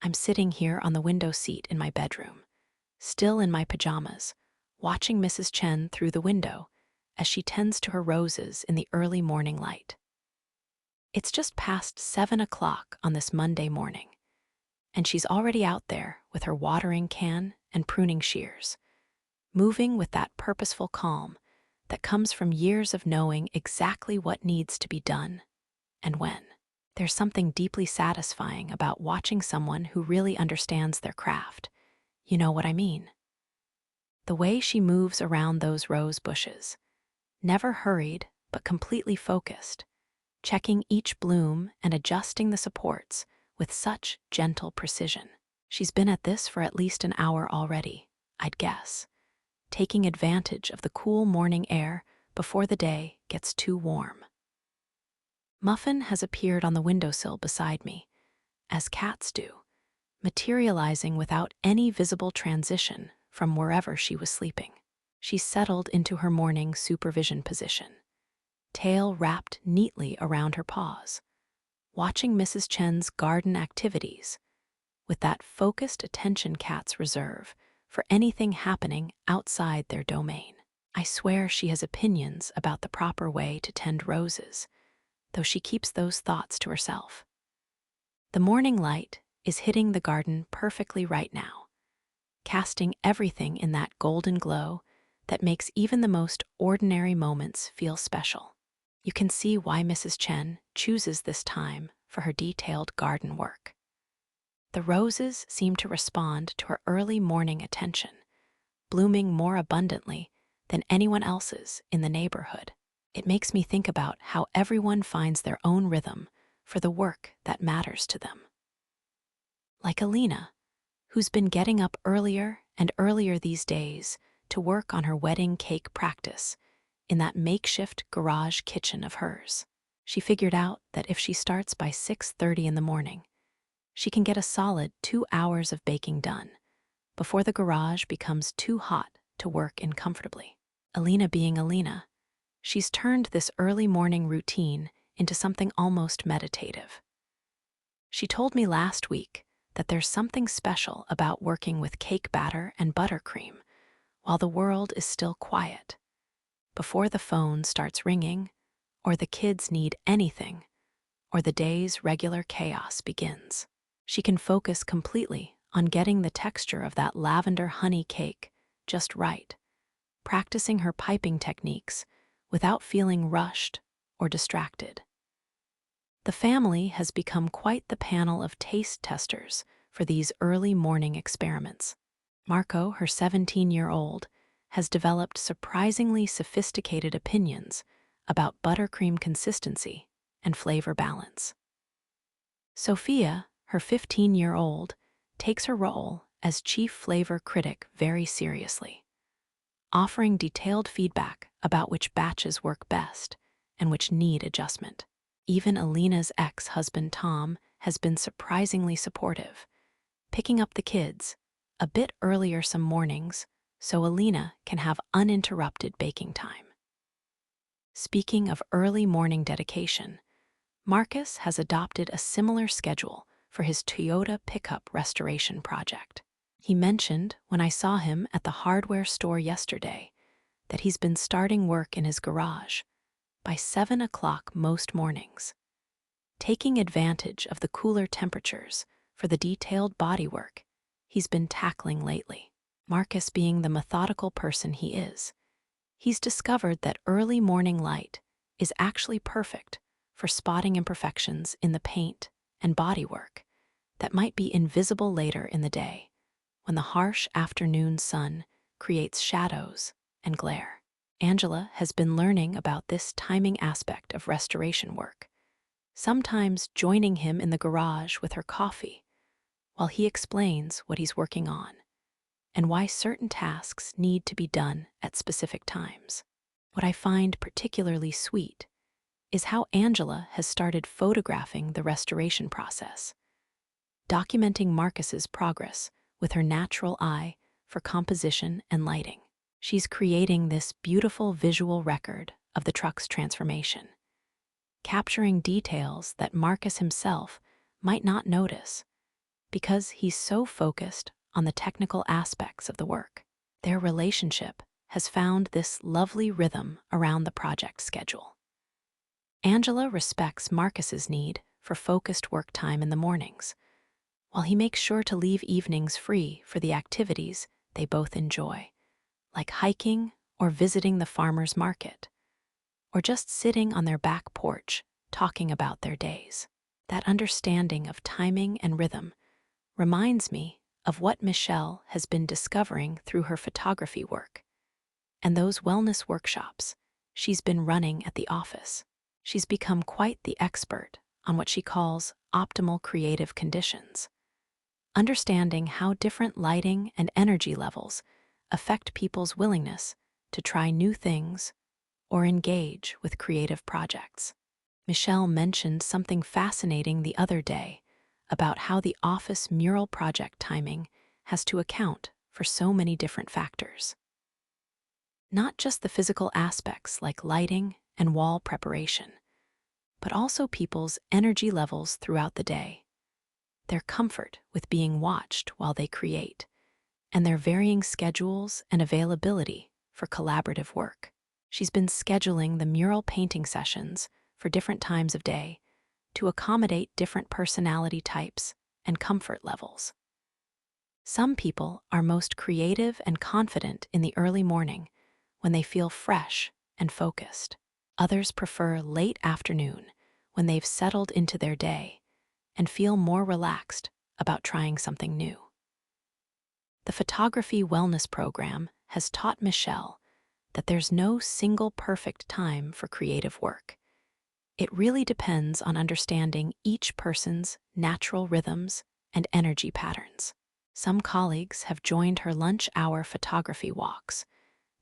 I'm sitting here on the window seat in my bedroom, still in my pajamas, watching Mrs. Chen through the window as she tends to her roses in the early morning light. It's just past 7 o'clock on this Monday morning, and she's already out there with her watering can and pruning shears, moving with that purposeful calm that comes from years of knowing exactly what needs to be done and when. There's something deeply satisfying about watching someone who really understands their craft. You know what I mean? The way she moves around those rose bushes, never hurried but completely focused, checking each bloom and adjusting the supports with such gentle precision. She's been at this for at least an hour already, I'd guess, taking advantage of the cool morning air before the day gets too warm. Muffin has appeared on the windowsill beside me, as cats do, materializing without any visible transition from wherever she was sleeping. She settled into her morning supervision position, tail wrapped neatly around her paws, watching Mrs. Chen's garden activities with that focused attention cats reserve for anything happening outside their domain. I swear she has opinions about the proper way to tend roses, though she keeps those thoughts to herself. The morning light is hitting the garden perfectly right now, casting everything in that golden glow that makes even the most ordinary moments feel special. You can see why Mrs. Chen chooses this time for her detailed garden work. The roses seem to respond to her early morning attention, blooming more abundantly than anyone else's in the neighborhood. It makes me think about how everyone finds their own rhythm for the work that matters to them. Like Elena, who's been getting up earlier and earlier these days to work on her wedding cake practice in that makeshift garage kitchen of hers. She figured out that if she starts by 6:30 in the morning, she can get a solid 2 hours of baking done before the garage becomes too hot to work in comfortably. Elena being Elena, she's turned this early morning routine into something almost meditative. She told me last week that there's something special about working with cake batter and buttercream while the world is still quiet, before the phone starts ringing, or the kids need anything, or the day's regular chaos begins. She can focus completely on getting the texture of that lavender honey cake just right, practicing her piping techniques without feeling rushed or distracted. The family has become quite the panel of taste testers for these early morning experiments. Marco, her 17-year-old, has developed surprisingly sophisticated opinions about buttercream consistency and flavor balance. Sophia, her 15-year-old, takes her role as chief flavor critic very seriously, offering detailed feedback about which batches work best and which need adjustment. Even Elena's ex-husband Tom has been surprisingly supportive, picking up the kids a bit earlier some mornings so Elena can have uninterrupted baking time. Speaking of early morning dedication, Marcus has adopted a similar schedule for his Toyota pickup restoration project. He mentioned when I saw him at the hardware store yesterday that he's been starting work in his garage by 7 o'clock most mornings, taking advantage of the cooler temperatures for the detailed bodywork he's been tackling lately. Marcus being the methodical person he is, he's discovered that early morning light is actually perfect for spotting imperfections in the paint and bodywork that might be invisible later in the day when the harsh afternoon sun creates shadows and glare. Angela has been learning about this timing aspect of restoration work, sometimes joining him in the garage with her coffee while he explains what he's working on and why certain tasks need to be done at specific times. What I find particularly sweet is how Angela has started photographing the restoration process, documenting Marcus's progress with her natural eye for composition and lighting. She's creating this beautiful visual record of the truck's transformation, capturing details that Marcus himself might not notice, because he's so focused on the technical aspects of the work. Their relationship has found this lovely rhythm around the project schedule. Angela respects Marcus's need for focused work time in the mornings, while he makes sure to leave evenings free for the activities they both enjoy, like hiking or visiting the farmer's market, or just sitting on their back porch talking about their days. That understanding of timing and rhythm reminds me of what Michelle has been discovering through her photography work and those wellness workshops she's been running at the office. She's become quite the expert on what she calls optimal creative conditions, understanding how different lighting and energy levels affect people's willingness to try new things or engage with creative projects. Michelle mentioned something fascinating the other day about how the office mural project timing has to account for so many different factors. Not just the physical aspects like lighting and wall preparation, but also people's energy levels throughout the day, their comfort with being watched while they create, and their varying schedules and availability for collaborative work. She's been scheduling the mural painting sessions for different times of day to accommodate different personality types and comfort levels. Some people are most creative and confident in the early morning when they feel fresh and focused. Others prefer late afternoon when they've settled into their day and feel more relaxed about trying something new. The photography wellness program has taught Michelle that there's no single perfect time for creative work. It really depends on understanding each person's natural rhythms and energy patterns. Some colleagues have joined her lunch hour photography walks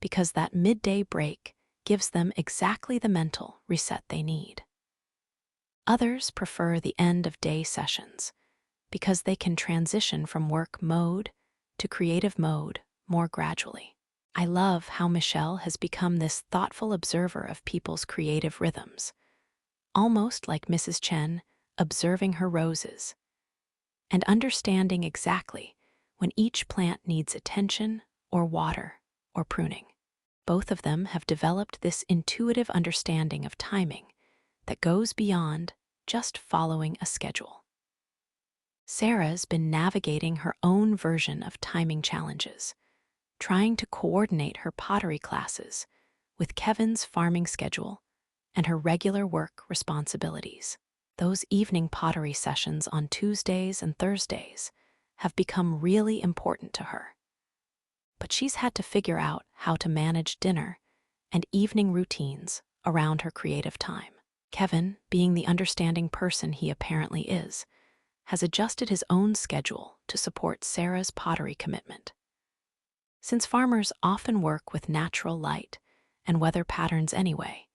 because that midday break gives them exactly the mental reset they need. Others prefer the end-of-day sessions because they can transition from work mode to creative mode more gradually. I love how Michelle has become this thoughtful observer of people's creative rhythms, almost like Mrs. Chen observing her roses and understanding exactly when each plant needs attention or water or pruning. Both of them have developed this intuitive understanding of timing that goes beyond just following a schedule. Sarah's been navigating her own version of timing challenges, trying to coordinate her pottery classes with Kevin's farming schedule and her regular work responsibilities. Those evening pottery sessions on Tuesdays and Thursdays have become really important to her. But she's had to figure out how to manage dinner and evening routines around her creative time. Kevin, being the understanding person he apparently is, has adjusted his own schedule to support Sarah's pottery commitment. Since farmers often work with natural light and weather patterns anyway,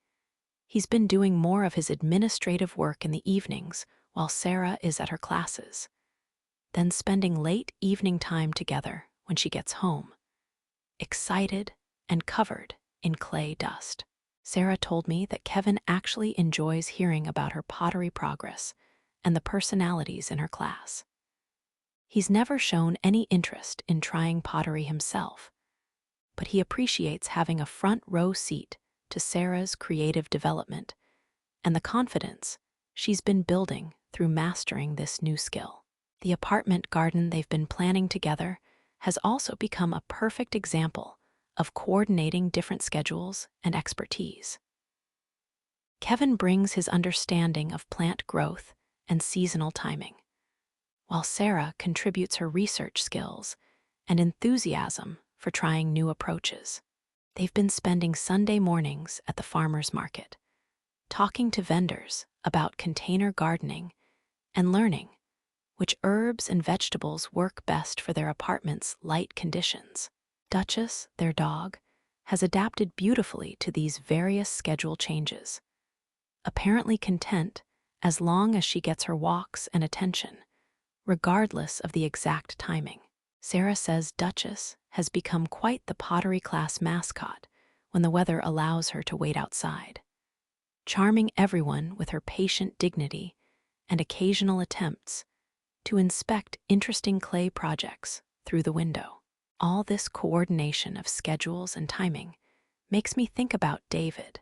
he's been doing more of his administrative work in the evenings while Sarah is at her classes, then spending late evening time together when she gets home, excited and covered in clay dust. Sarah told me that Kevin actually enjoys hearing about her pottery progress and the personalities in her class. He's never shown any interest in trying pottery himself, but he appreciates having a front row seat to Sarah's creative development and the confidence she's been building through mastering this new skill. The apartment garden they've been planning together has also become a perfect example of coordinating different schedules and expertise. Kevin brings his understanding of plant growth and seasonal timing, while Sarah contributes her research skills and enthusiasm for trying new approaches. They've been spending Sunday mornings at the farmer's market, talking to vendors about container gardening and learning which herbs and vegetables work best for their apartment's light conditions. Duchess, their dog, has adapted beautifully to these various schedule changes, apparently content as long as she gets her walks and attention, regardless of the exact timing. Sarah says Duchess has become quite the pottery class mascot when the weather allows her to wait outside, charming everyone with her patient dignity and occasional attempts to inspect interesting clay projects through the window. All this coordination of schedules and timing makes me think about David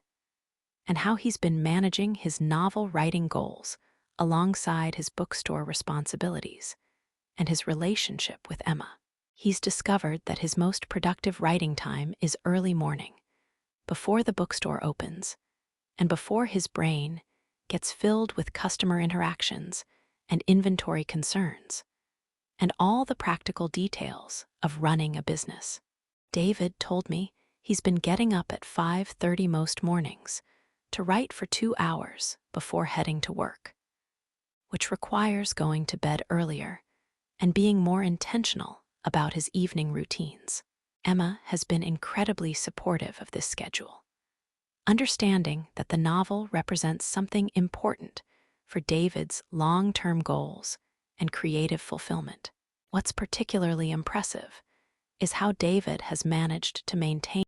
and how he's been managing his novel writing goals alongside his bookstore responsibilities and his relationship with Emma. He's discovered that his most productive writing time is early morning, before the bookstore opens, and before his brain gets filled with customer interactions and inventory concerns, and all the practical details of running a business. David told me he's been getting up at 5:30 most mornings to write for 2 hours before heading to work, which requires going to bed earlier and being more intentional about his evening routines. Emma has been incredibly supportive of this schedule, understanding that the novel represents something important for David's long-term goals and creative fulfillment. What's particularly impressive is how David has managed to maintain